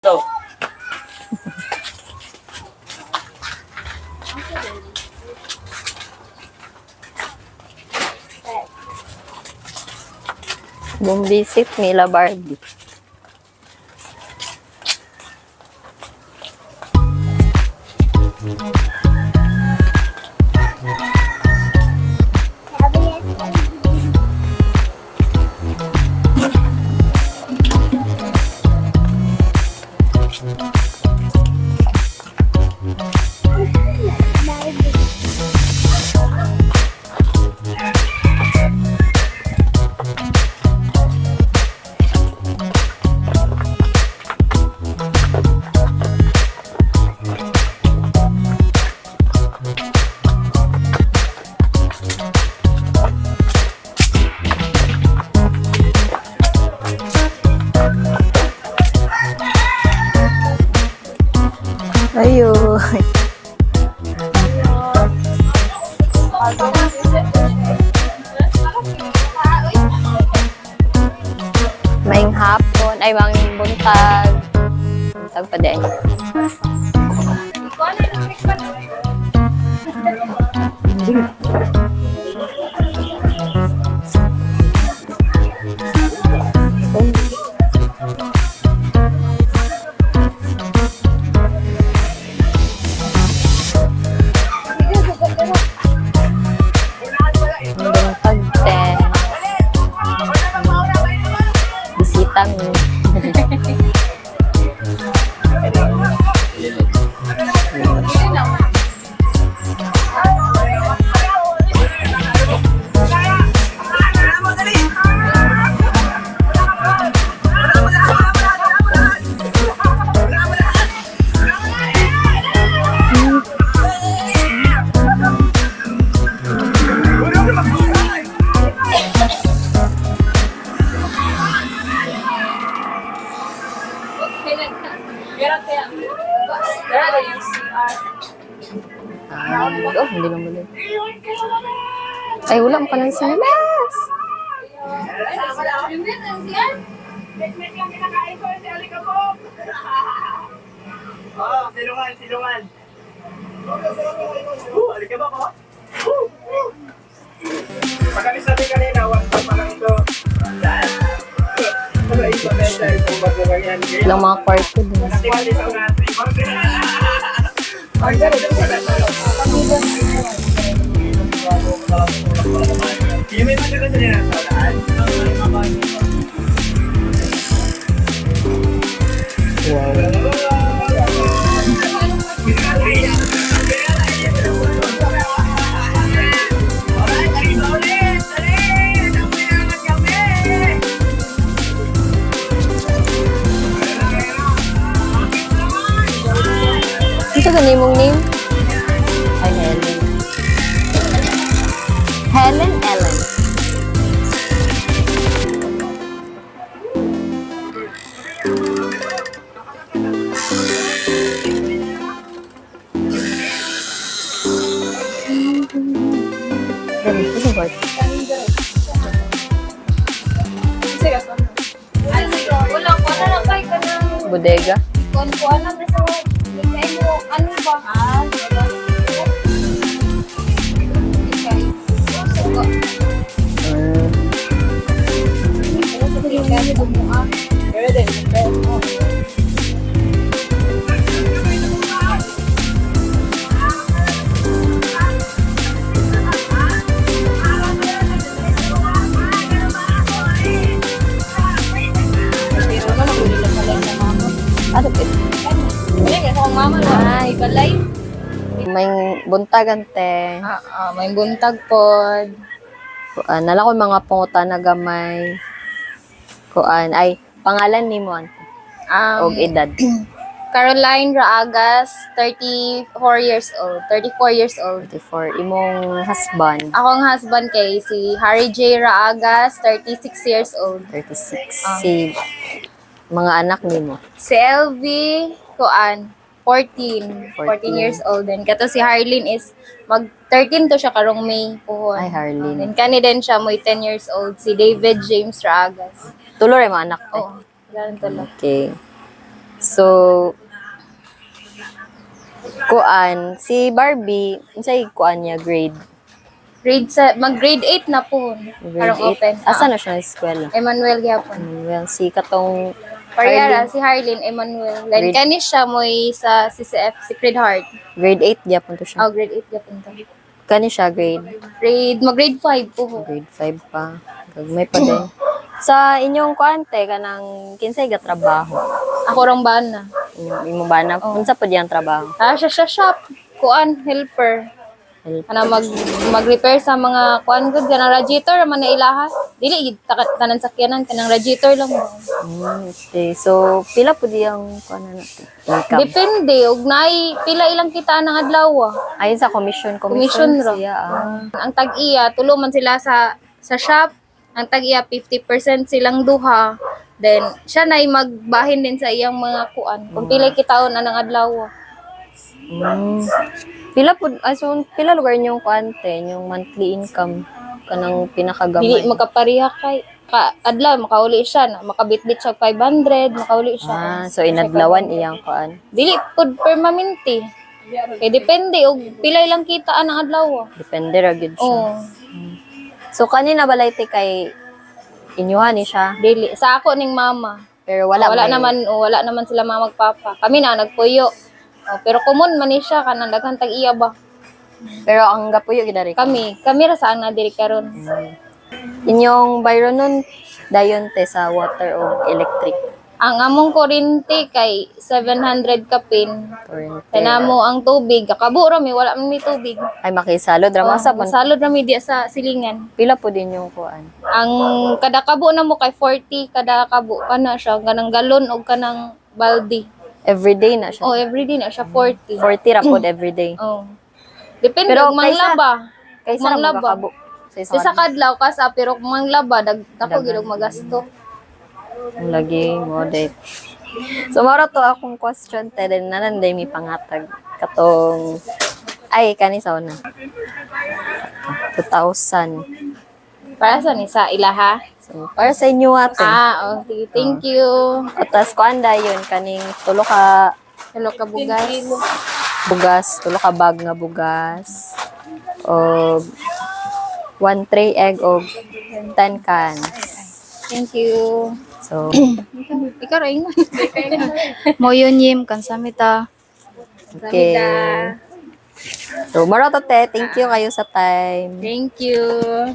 Go. Bumisit Mila Barbie. Ayun. Maing hapon, ay maing buntag. Buntag pa din. Buntag din. Bisitang. Oh, hindi naman yun. Ay, wala mo ka ng sinabas. Oh, silungan, silungan. Alikabok ko. Pagkalis natin kanina, one pa lang ito. Dahil. Ilang mga kwarto din. Ito ganun mong name? Ay, Helen. Helen Ellen. Isang word. Bodega. Ano ba? Ano ba? Ay, balay. May buntagan te. May buntag pod. Kuan, nala ko mga punguta na gamay. Kuan, ay, pangalan ni mo. Og edad. Caroline Raagas, 34 years old. 34 years old. 34. Imong husband. Akong husband kay si Harry J. Raagas, 36 years old. 36. Si mga anak ni mo. Si LV, kuan, 14 years old din. Kato si Harlin is mag-13 to siya karong May puhon. Ay, Harlin. Then kani din siya mo'y 10 years old. Si David James Raagas. Tulo rin mga anak te. Oo, ganun to lang. Okay. So, kuan, si Barbie, unsay kuan niya grade? Mag-grade 8 na po. Grade Karong 8. open. Asa na siya sa eskwela? Emmanuel gyapon. Well, si katong Parehara, si Harlin, Emmanuel. Then, Grade- kani siya mo'y sa CCF, Sacred Heart. grade 8 gyapon to siya. Oh, grade 8 gyapon to. Kani siya grade Mag-grade 5 po. grade 5 pa. Gagmay pa din. Sa inyong kuante kanang kinsay ga trabaho? Ako rang bana. Inyong imo ba na unsa pa diyang trabaho? Siya shop. Kuan, helper. Help. Ana mag-repair sa mga kuan gud kanang radiator man na ilaha. Dili gid tanan sakyanan kanang radiator lang mo. Okay. So, pila po diyang kuan na income? Depende og naay pila ilang kita ng adlaw. Ayon sa commission Commission ra. siya. Ang tag-iya tulo man sila sa shop. Ang tag-iya 50% silang duha. Then siya nay magbahin din sa iyang mga kuan. Kung pila kitaon anang adlaw. Pila po, so, pila lugar niyong kuante, yung monthly income kanang pinakagamay? Dili makapareha kay adlaw makauli siya na makabitbit siya 500 makauli siya. So inadlawan iyang kuan. Dili pud permanente. Kay depende og pila ilang kita anang adlaw. Depende ra gyud siya. Oh, So kanina balay ti kay inyuhan ni siya, dili sa ako ning mama. pero wala Wala naman sila mga magpapa. Kami na nagpuyo. Oh, pero common man ni siya kanang daghang tag-iya ba. Pero ang gapuyo gid ari. Kami ra saan na diri karon. Inyong bayro nun dayon te sa water o electric. Ang among kuryente kay 700 kapin. Kurente. Kanamo ang tubig, kakabo ra mi wala man mi tubig. Ay makisalod ra masa man. Masalod ra mi diya sa silingan. Pila po din yung kuan. Ang kada kabo na mo kay 40 kada kabo kana siya kanang galon o kanang balde. Everyday na siya. Oh, everyday na siya 40. 40 ra pod everyday. Oh. Depende Pero kung manglaba. Kaysa ra Manglaba. magkakabo sa Sa isang kadlaw kasa pero kung manglaba dako gid og magasto. ang lagi mo date. So mara to akong question te din nananday mi pangatag katong ay kani sa una. 2,000. Para sa ni sa ilaha. So, para sa inyo ate. Okay. Thank you. Atas ko anda yun kaning tulo ka Hello ka bugas. tulo ka bag nga bugas. O 1 tray egg o 10 cans. Thank you. So, Ikaw ra ingon. Moyon yim kansamita. okay. So, mara to te. Thank you kayo sa time. Thank you.